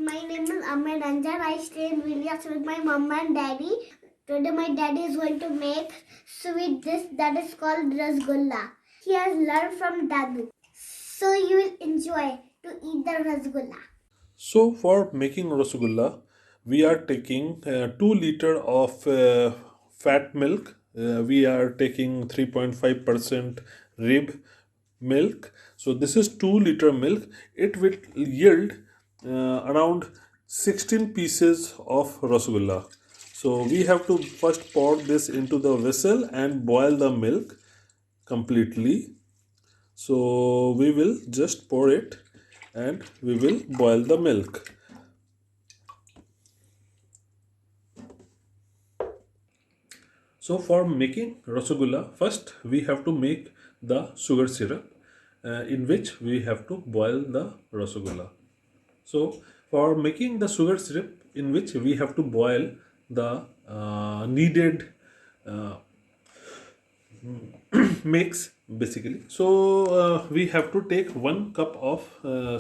my name is Amir Ranjan. I stay in Vilnius with my mom and daddy. Today my daddy is going to make sweet dish that is called Rasgulla. He has learned from Dadu. So you will enjoy to eat the Rasgulla. So for making Rasgulla, we are taking 2 liter of fat milk. We are taking 3.5% rib milk. So this is 2 liter milk. It will yield around 16 pieces of Rasgulla. So we have to first pour this into the vessel and boil the milk completely. So we will just pour it and we will boil the milk. So for making Rasgulla, first we have to make the sugar syrup in which we have to boil the Rasgulla. So for making the sugar syrup in which we have to boil the needed mix basically. So we have to take 1 cup of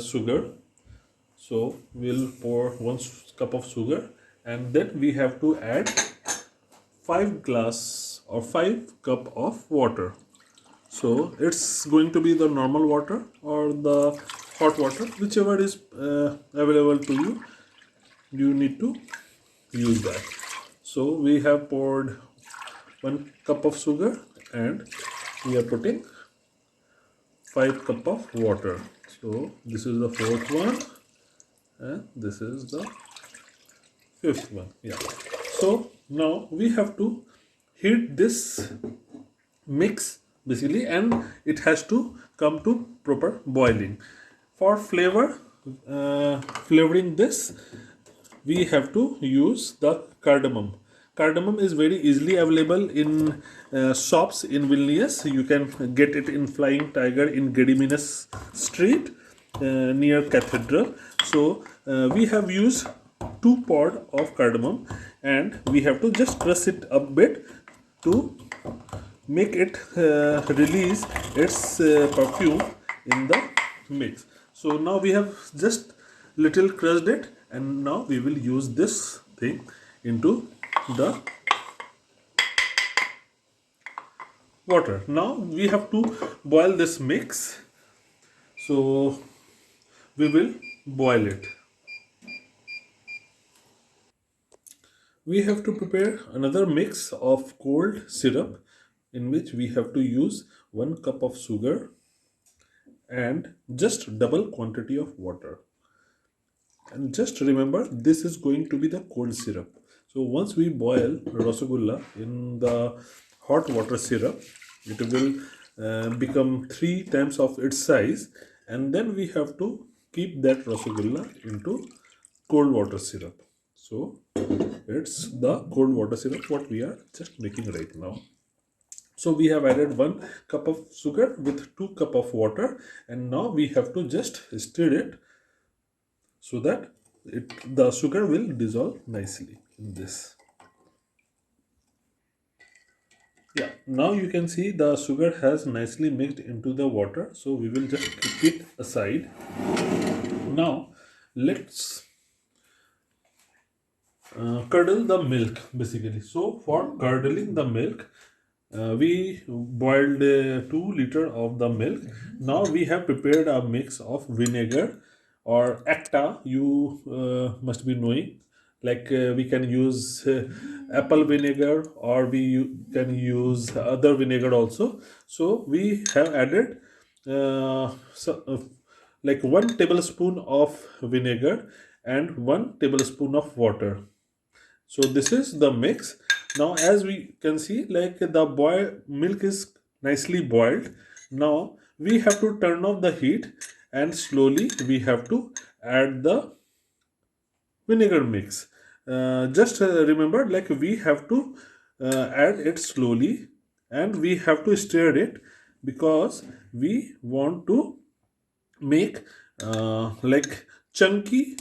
sugar. So we'll pour 1 cup of sugar and then we have to add 5 glass or 5 cup of water. So it's going to be the normal water or the hot water, whichever is available to you. You need to use that. So we have poured 1 cup of sugar and we are putting 5 cup of water. So this is the 4th one and this is the 5th one. Yeah. So now we have to heat this mix basically and it has to come to proper boiling. For flavoring this, we have to use the cardamom. Cardamom is very easily available in shops in Vilnius. You can get it in Flying Tiger in Gediminas Street near Cathedral. So we have used 2 pod of cardamom and we have to just press it a bit to make it release its perfume in the mix. So now we have just little crushed it and now we will use this thing into the water. Now we have to boil this mix. So we will boil it. We have to prepare another mix of cold syrup in which we have to use 1 cup of sugar and just double quantity of water. And just remember, this is going to be the cold syrup. So once we boil Rasgulla in the hot water syrup, it will become 3 times of its size and then we have to keep that Rasgulla into cold water syrup. So it's the cold water syrup what we are just making right now. So we have added 1 cup of sugar with 2 cup of water and now we have to just stir it so that the sugar will dissolve nicely in this. Yeah, now you can see the sugar has nicely mixed into the water. So we will just keep it aside. Now let's curdle the milk basically. So for curdling the milk, we boiled 2 liter of the milk. Now we have prepared a mix of vinegar or acta. You must be knowing. Like we can use apple vinegar or can use other vinegar also. So we have added like 1 tablespoon of vinegar and 1 tablespoon of water. So this is the mix. Now as we can see, like the milk is nicely boiled. Now we have to turn off the heat and slowly we have to add the vinegar mix. Just remember, like we have to add it slowly and we have to stir it because we want to make like chunky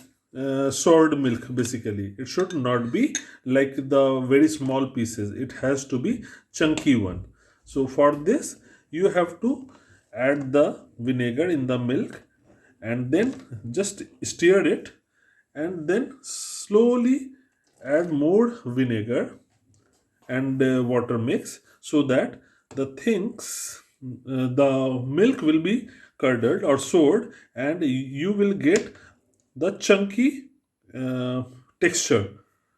sourdough milk basically. It should not be like the very small pieces. It has to be chunky one. So for this you have to add the vinegar in the milk and then just stir it and then slowly add more vinegar and water mix, so that the milk will be curdled or soured, and you will get the chunky uh, texture.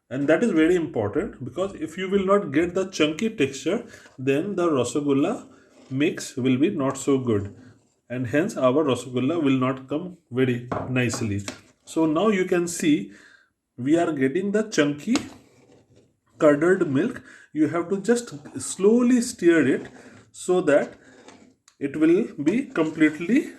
And that is very important, because if you will not get the chunky texture, then the Rasgulla mix will be not so good, and hence our Rasgulla will not come very nicely. So now you can see we are getting the chunky curdled milk. You have to just slowly stir it, so that it will be completely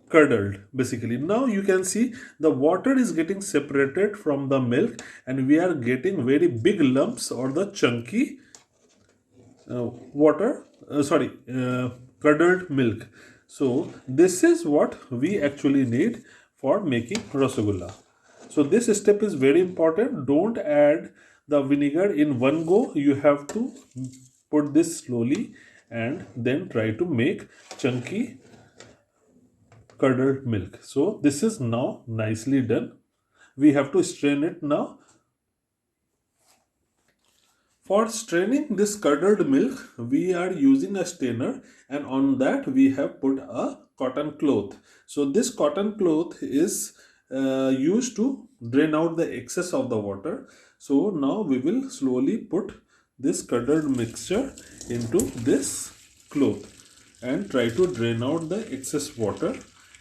curdled. Basically, now you can see the water is getting separated from the milk, and we are getting very big lumps or the chunky water sorry curdled milk. So this is what we actually need for making rasgulla. So this step is very important. Don't add the vinegar in one go. You have to put this slowly and then try to make chunky curdled milk. So this is now nicely done. We have to strain it now. For straining this curdled milk, we are using a strainer, and on that we have put a cotton cloth. So this cotton cloth is used to drain out the excess of the water. So now we will slowly put this curdled mixture into this cloth and try to drain out the excess water,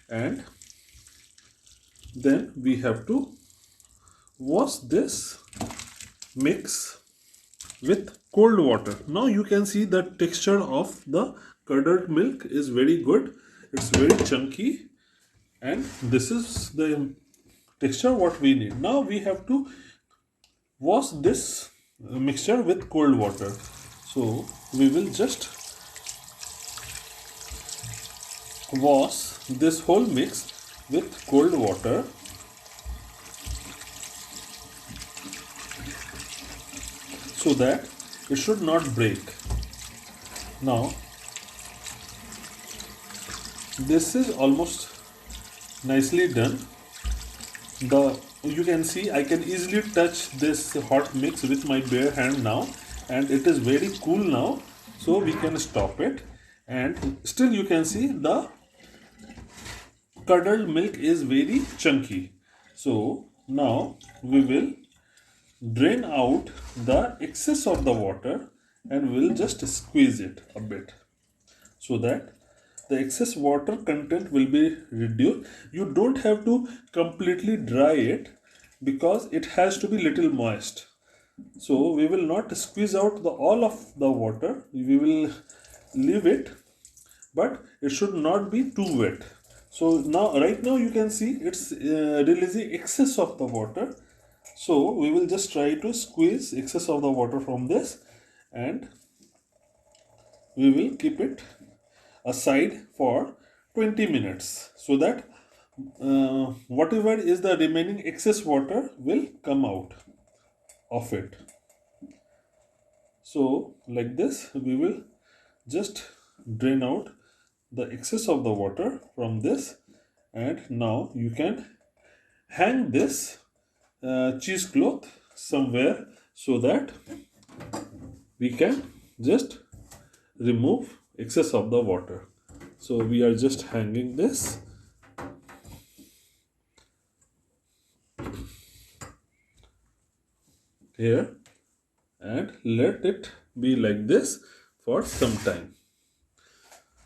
and then we have to wash this mix with cold water. Now you can see the texture of the curdled milk is very good. It's very chunky, and this is the texture what we need. Now we have to wash this mixture with cold water. So we will just wash this whole mix with cold water. So that it should not break. Now this is almost nicely done. You can see I can easily touch this hot mix with my bare hand now, and it is very cool now, so we can stop it. And still you can see the curdled milk is very chunky. So now we will drain out the excess of the water, and we'll just squeeze it a bit, so that the excess water content will be reduced. You don't have to completely dry it, because it has to be little moist. So we will not squeeze out all of the water. We will leave it, but it should not be too wet. So now, right now you can see it's releasing excess of the water. So we will just try to squeeze excess of the water from this, and we will keep it aside for 20 minutes, so that whatever is the remaining excess water will come out of it. So like this we will just drain out the excess of the water from this, and now you can hang this cheesecloth somewhere, so that we can just remove excess of the water. So we are just hanging this here, and let it be like this for some time.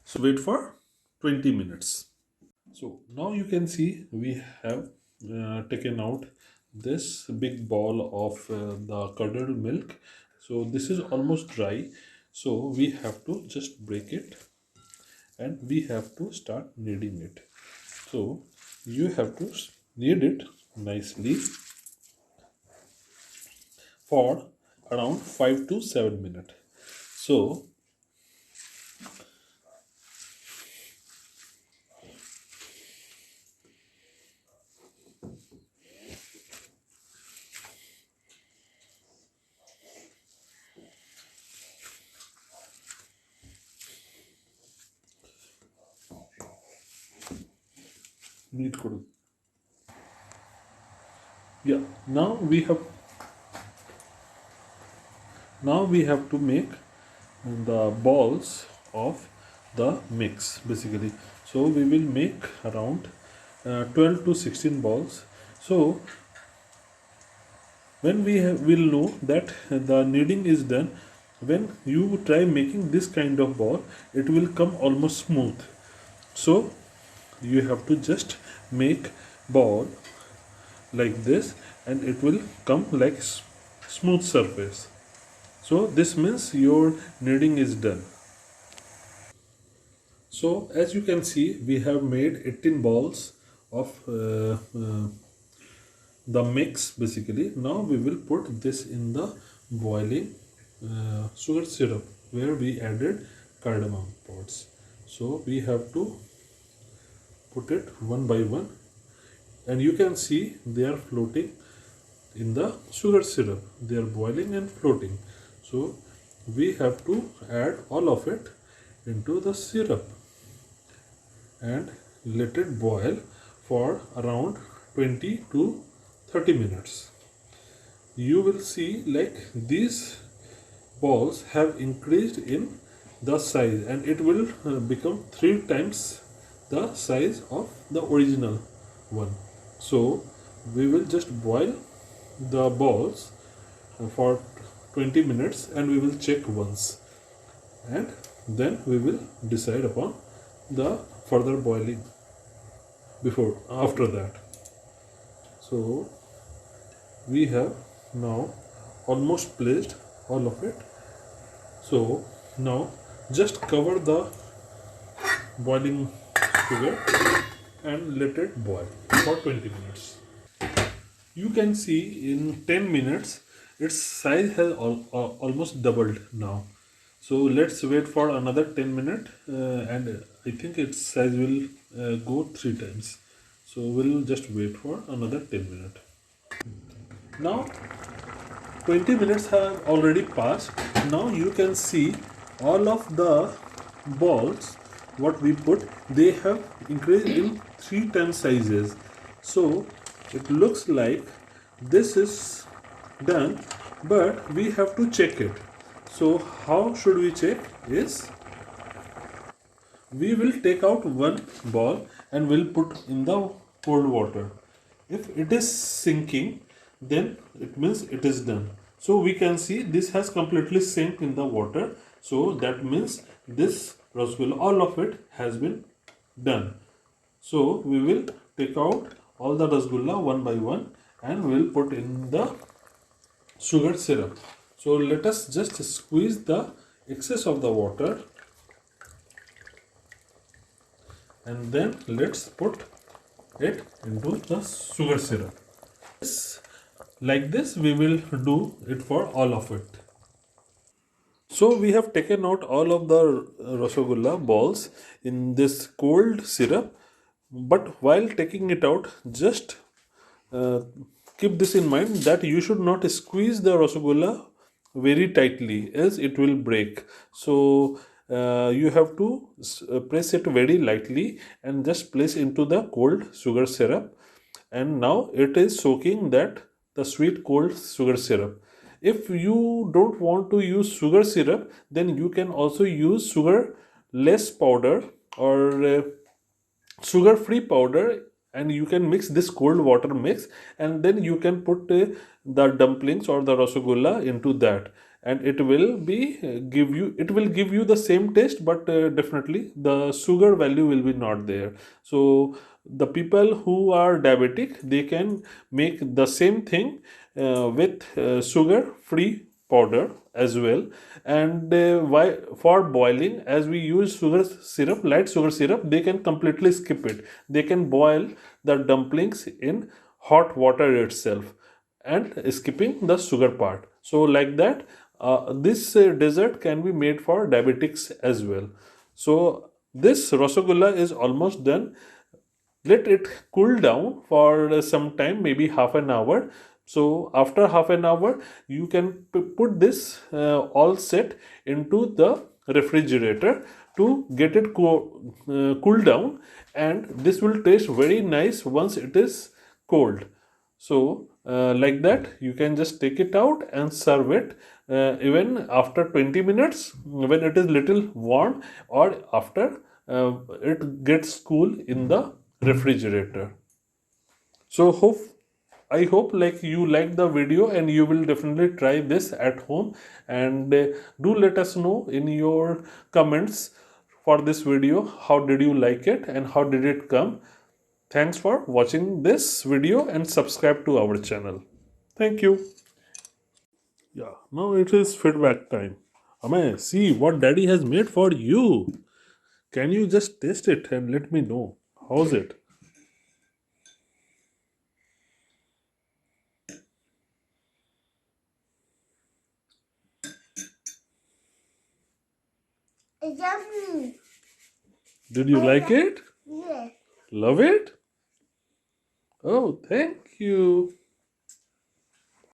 So wait for 20 minutes. So now you can see we have taken out this big ball of the curdled milk. So this is almost dry. So we have to just break it, and we have to start kneading it. So you have to knead it nicely for around 5 to 7 minutes. So knead ಕೊಡು. Yeah, now we have to make the balls of the mix basically. So we will make around 12 to 16 balls. So when will know that the kneading is done, when you try making this kind of ball, it will come almost smooth. So you have to just make ball like this, and it will come like smooth surface. So this means your kneading is done. So as you can see, we have made 18 balls of the mix basically. Now we will put this in the boiling sugar syrup where we added cardamom pods. So we have to put it one by one, and you can see they are floating in the sugar syrup. They are boiling and floating. So we have to add all of it into the syrup and let it boil for around 20 to 30 minutes. You will see like these balls have increased in the size, and it will become 3 times the size of the original one. So we will just boil the balls for 20 minutes, and we will check once, and then we will decide upon the further boiling before after that. So we have now almost placed all of it. So now just cover the boiling sugar and let it boil for 20 minutes. You can see in 10 minutes its size has almost doubled now. So let's wait for another 10 minutes, and I think its size will go 3 times. So we'll just wait for another 10 minutes. Now 20 minutes have already passed. Now you can see all of the balls what we put, they have increased in 3 times sizes. So it looks like this is done, but we have to check it. So how should we check is, we will take out one ball and we'll put in the cold water. If it is sinking, then it means it is done. So we can see this has completely sink in the water. So that means this rasgulla, all of it has been done. So we will take out all the rasgulla one by one and we'll put in the sugar syrup. So let us just squeeze the excess of the water, and then let's put it into the sugar syrup. Like this we will do it for all of it. So we have taken out all of the rasgulla balls in this cold syrup, but while taking it out, just uh, keep this in mind that you should not squeeze the rasgulla very tightly, else it will break. So you have to press it very lightly and just place into the cold sugar syrup, and now it is soaking that the sweet cold sugar syrup. If you don't want to use sugar syrup, then you can also use sugar less powder or sugar free powder, and you can mix this cold water mix, and then you can put the dumplings or the rasgulla into that, and it will be it will give you the same taste, but definitely the sugar value will be not there. So the people who are diabetic, they can make the same thing with sugar free powder as well. And why, for boiling, as we use sugar syrup, light sugar syrup, they can completely skip it. They can boil the dumplings in hot water itself and skipping the sugar part. So like that, this dessert can be made for diabetics as well. So this rasgulla is almost done. Let it cool down for some time, maybe half an hour. So after half an hour, you can put this all set into the refrigerator to get it cool down, and this will taste very nice once it is cold. So like that, you can just take it out and serve it even after 20 minutes when it is little warm, or after it gets cool in the refrigerator. So I hope like you liked the video, and you will definitely try this at home, and do let us know in your comments for this video how did you like it and how did it come. Thanks for watching this video and subscribe to our channel. Thank you. Yeah, now it is feedback time. Ame, see what daddy has made for you. Can you just taste it and let me know? How's it? It's yummy. Did you like it? Yeah. Love it? Oh, thank you.